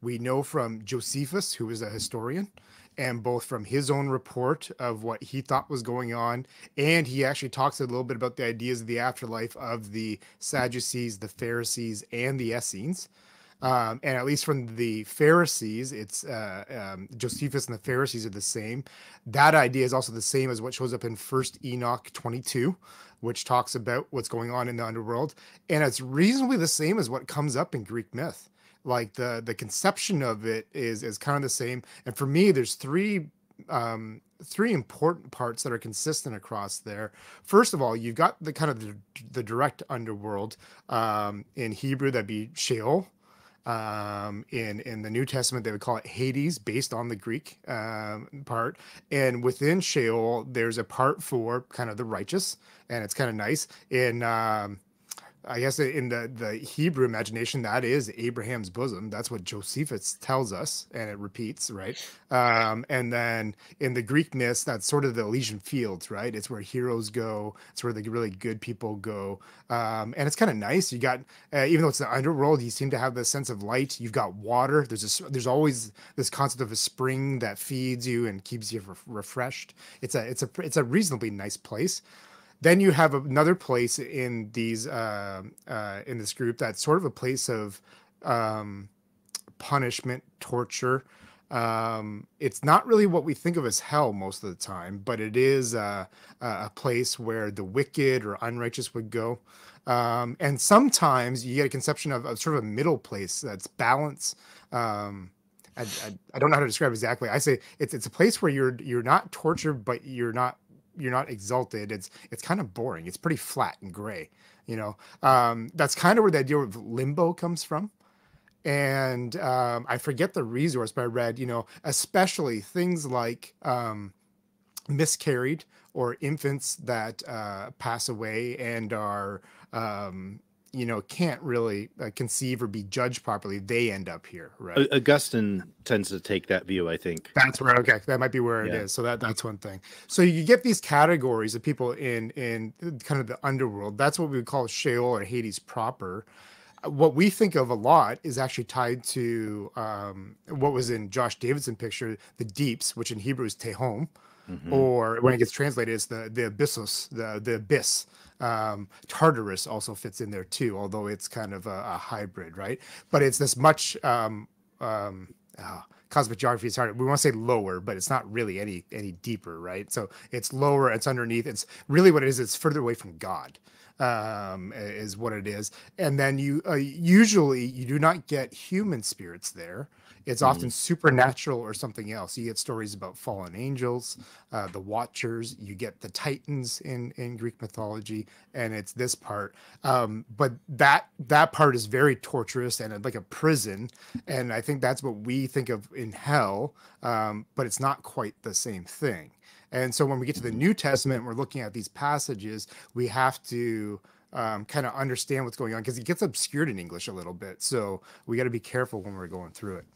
We know from Josephus, who is a historian, and both from his own report of what he thought was going on, and he actually talks a little bit about the ideas of the afterlife of the Sadducees, the Pharisees, and the Essenes. And at least from the Pharisees, it's Josephus and the Pharisees are the same. That idea is also the same as what shows up in First Enoch 22, which talks about what's going on in the underworld, and it's reasonably the same as what comes up in Greek myth. Like the conception of it is kind of the same. And for me, there's three important parts that are consistent across there. First of all, you've got the kind of the direct underworld. In Hebrew, that'd be Sheol. In the New Testament, they would call it Hades, based on the Greek part. And within Sheol, there's a part for kind of the righteous, and it's kind of nice. In I guess in the Hebrew imagination, that is Abraham's bosom. That's what Josephus tells us, and it repeats, right? And then in the Greek myths, that's sort of the Elysian fields, right? It's where heroes go. It's where the really good people go. And it's kind of nice. You got, even though it's the underworld, you seem to have this sense of light. You've got water. There's always this concept of a spring that feeds you and keeps you refreshed. It's a reasonably nice place. Then you have another place in these in this group that's sort of a place of punishment, torture. It's not really what we think of as hell most of the time, but it is a place where the wicked or unrighteous would go. And sometimes you get a conception of sort of a middle place that's balance. I don't know how to describe it exactly. I say it's a place where you're not tortured, but you're not exalted. It's kind of boring. It's pretty flat and gray, you know. That's kind of where the idea of limbo comes from. And I forget the resource, but I read, you know, especially things like miscarried or infants that pass away and are you know, can't really conceive or be judged properly, they end up here, right? Augustine tends to take that view, I think. That's where, okay, that might be where it is. So that's one thing. So you get these categories of people in kind of the underworld. That's what we would call Sheol or Hades proper. What we think of a lot is actually tied to what was in Josh Davidson picture, the deeps, which in Hebrew is Tehom, or when it gets translated, it's the abyssos, the abyss. Tartarus also fits in there too, although it's kind of a hybrid, right? But it's this much cosmic geography is hard. We want to say lower, but it's not really any deeper, right? So it's lower, it's underneath. It's really what it is. It's further away from God, is what it is. And then you usually you do not get human spirits there. It's often supernatural or something else. You get stories about fallen angels, the Watchers. You get the Titans in Greek mythology, and it's this part. But that part is very torturous and like a prison. And I think that's what we think of in hell, but it's not quite the same thing. And so when we get to the New Testament, we're looking at these passages, we have to kind of understand what's going on because it gets obscured in English a little bit. So we got to be careful when we're going through it.